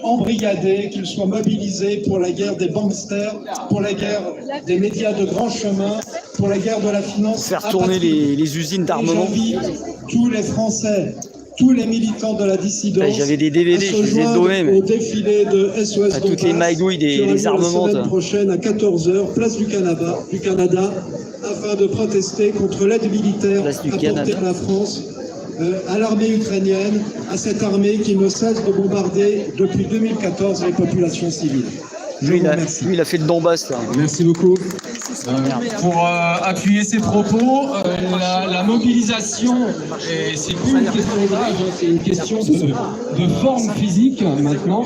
embrigadés, qu'ils soient mobilisés pour la guerre des banksters, pour la guerre des médias de grand chemin, pour la guerre de la finance. Faire tourner les usines d'armement. J'invite tous les Français, tous les militants de la dissidence. J'avais des DVD, je les ai donnés, mais au défilé de SOS toutes les magouilles des armements. La semaine prochaine à 14h, place du Canada, afin de protester contre l'aide militaire apportée à la France, à l'armée ukrainienne, à cette armée qui ne cesse de bombarder depuis 2014 les populations civiles. Lui, il a fait le Donbass, là. Merci beaucoup. Pour appuyer ses propos, la mobilisation, c'est plus une question d'âge, c'est une question de forme physique maintenant.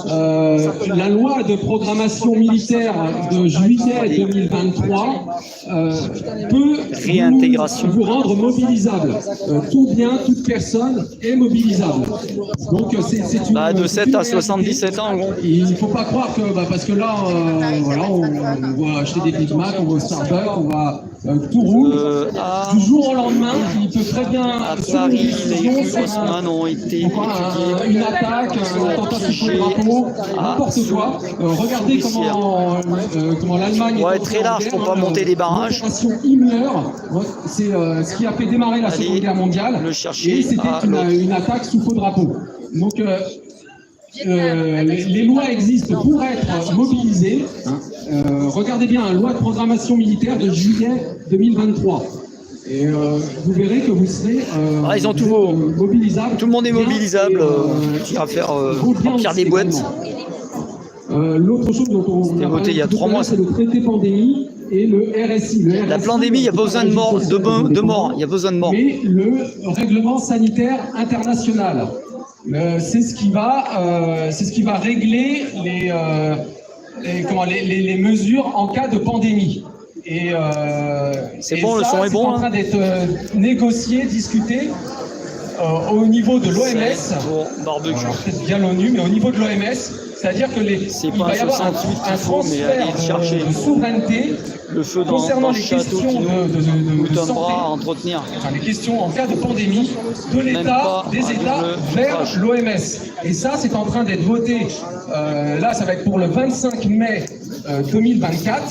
La loi de programmation militaire de juillet 2023 peut vous rendre mobilisable. Tout bien, toute personne est mobilisable. Donc c'est une... de 7 à 77 ans, gros. Il ne faut pas croire que... parce que là, voilà, on va acheter des Big Mac, on va au Starbucks, on va tout roule. Du jour au lendemain, il peut très bien... À Paris, les Haussmann ont été étudiés. Une attaque, un attentat sous le drapeau, n'importe quoi. Regardez comment l'Allemagne... Ouais, très large pour pas monter les barrages. L'opération Himmler, c'est ce qui a fait démarrer la Seconde Guerre mondiale. Et c'était une attaque sous faux drapeau. Donc... les lois existent pour être mobilisées. Regardez bien, la loi de programmation militaire de juillet 2023. Et vous verrez que vous serez ils ont tout mobilisable. Tout le monde est mobilisable. Qui va faire remplir des boîtes. L'autre chose dont on a voté il y a 3 mois, c'est le traité pandémie et le RSI. La pandémie, il n'y a pas besoin de mort, il y a besoin de mort. Mais le règlement sanitaire international. C'est ce qui va régler les mesures en cas de pandémie. Et c'est bon, le son est bon. C'est en train d'être négocié, discuté au niveau de l'OMS. Peut-être bien l'ONU, mais au niveau de l'OMS, c'est-à-dire que il va y avoir un transfert de souveraineté le feu concernant les questions de santé, à entretenir. Les questions en cas de pandémie de l'État, des États vers l'OMS. Et ça, c'est en train d'être voté. Là, ça va être pour le 25 mai 2024.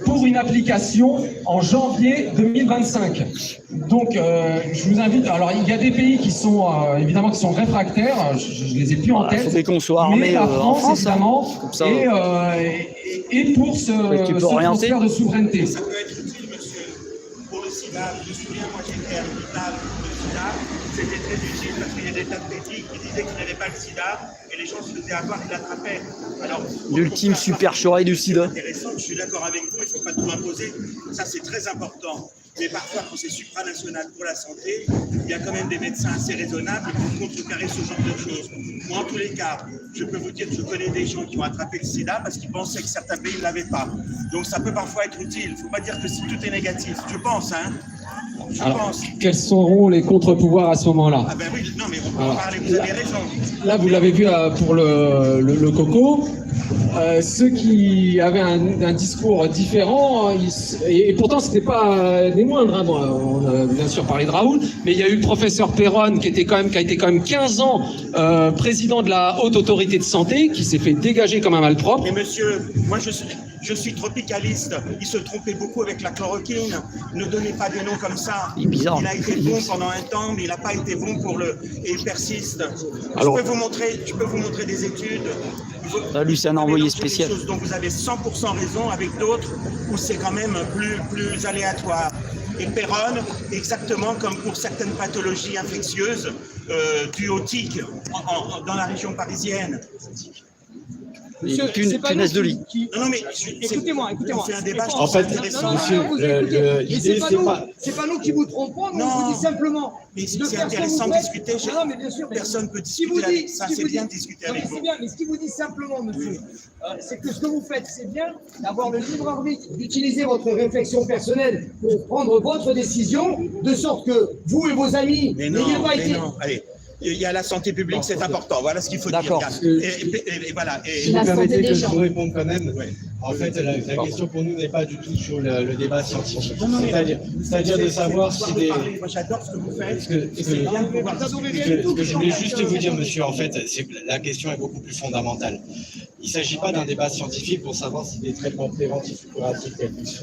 Pour une application en janvier 2025. Donc, je vous invite. Alors, il y a des pays qui sont évidemment qui sont réfractaires. Je les ai plus en tête. C'est qu'on soit armé. Mais la France, évidemment, et pour ce transfert de souveraineté. Ça peut être utile, monsieur, pour le sida. Je me souviens, moi j'étais à l'hôpital pour le sida. C'était très utile parce qu'il y a des tas de pétiques qui disaient qu'ils n'avaient pas le sida et les gens se faisaient avoir, ils l'attrapaient. L'ultime supercherie du sida. C'est intéressant, je suis d'accord avec vous, il ne faut pas tout imposer. Ça, c'est très important. Mais parfois, quand c'est supranational pour la santé, il y a quand même des médecins assez raisonnables pour contrecarrer ce genre de choses. Moi, en tous les cas, je peux vous dire que je connais des gens qui ont attrapé le sida parce qu'ils pensaient que certains pays ne l'avaient pas. Donc, ça peut parfois être utile. Il ne faut pas dire que si tout est négatif. Je pense, hein. Alors, quels seront les contre-pouvoirs à ce moment-là? Ah ben oui, non, mais on peut en parler, vous avez raison. Là, vous l'avez vu pour le coco. Ceux qui avaient un discours différent, et pourtant ce n'était pas des moindres, hein. Bon, on a bien sûr parlé de Raoul, mais il y a eu le professeur Perron qui a été quand même 15 ans président de la Haute Autorité de Santé, qui s'est fait dégager comme un malpropre. Mais monsieur, moi je suis tropicaliste, il se trompait beaucoup avec la chloroquine, ne donnez pas des noms comme ça. Il est bizarre. Il a été bon pendant un temps, mais il n'a pas été bon et il persiste. Alors, je peux vous montrer des études. Lui, c'est un envoyé spécial. Des choses dont vous avez 100% raison, avec d'autres où c'est quand même plus aléatoire. Et Perron, exactement comme pour certaines pathologies infectieuses dues aux tiques dans la région parisienne. Monsieur, c'est pas nous qui... Non, mais écoutez-moi. On fait un débat, en fait, monsieur, c'est pas nous qui vous trompons, nous on vous dit simplement. Mais c'est intéressant de discuter. Non, mais bien sûr. Personne ne peut discuter avec ça, c'est bien de discuter avec vous. C'est bien, mais ce qu'il vous dit simplement, monsieur, c'est que ce que vous faites, c'est bien d'avoir le libre arbitre, d'utiliser votre réflexion personnelle pour prendre votre décision, de sorte que vous et vos amis n'ayez pas été... Non, allez. Il y a la santé publique, c'est important. Voilà ce qu'il faut dire. D'accord. Et voilà. Si vous permettez que je vous réponde quand même. Ouais. En fait, la question pour nous n'est pas du tout sur le débat scientifique. C'est-à-dire de savoir si des... Moi, j'adore ce que vous faites. Ce que je voulais juste vous dire, monsieur, en fait, c'est que la question est beaucoup plus fondamentale. Il ne s'agit pas d'un débat scientifique pour savoir si des traitements préventifs ou curatifs, quels qu'ils soient,